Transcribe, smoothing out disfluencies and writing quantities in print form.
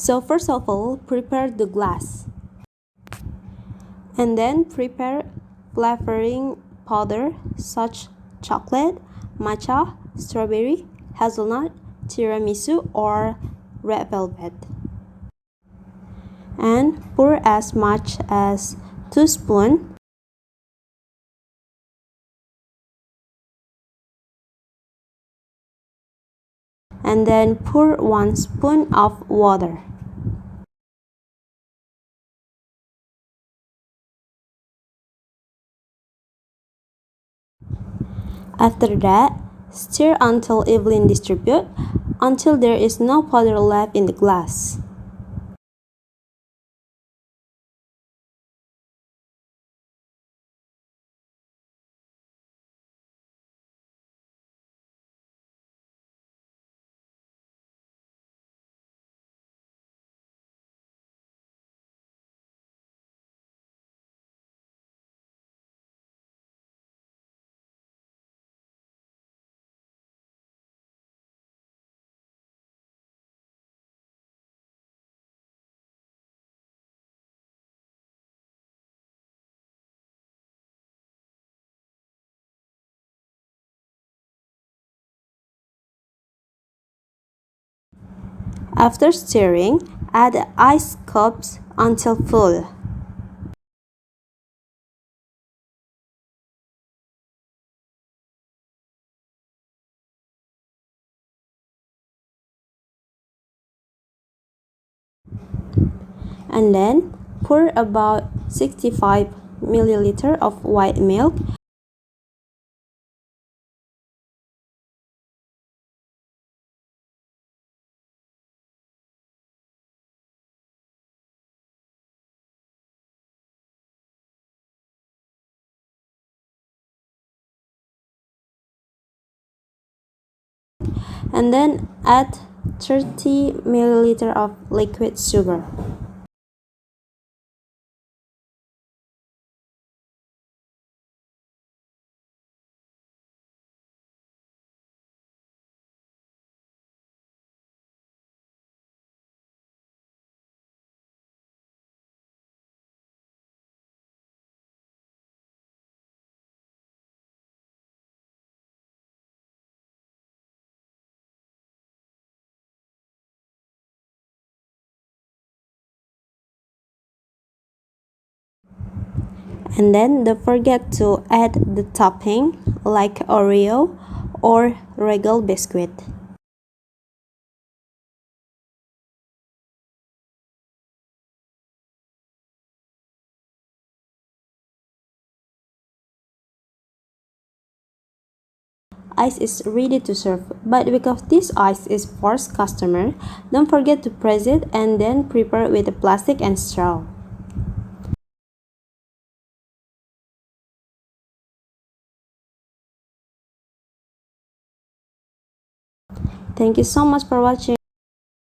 So first of all, prepare the glass. And then prepare flavoring powder such chocolate, matcha, strawberry, hazelnut, tiramisu, or red velvet. And pour as much as 2 spoons. And then pour 1 spoon of water. After that, stir until evenly distributed, until there is no powder left in the glass. After stirring, add ice cubes until full. And then pour about 65 milliliters of white milk. And then add 30 milliliters of liquid sugar. And then don't forget to add the topping like Oreo or Regal biscuit. Ice is ready to serve, but because this ice is for customer, don't forget to press it and then prepare with the plastic and straw. Thank you so much for watching.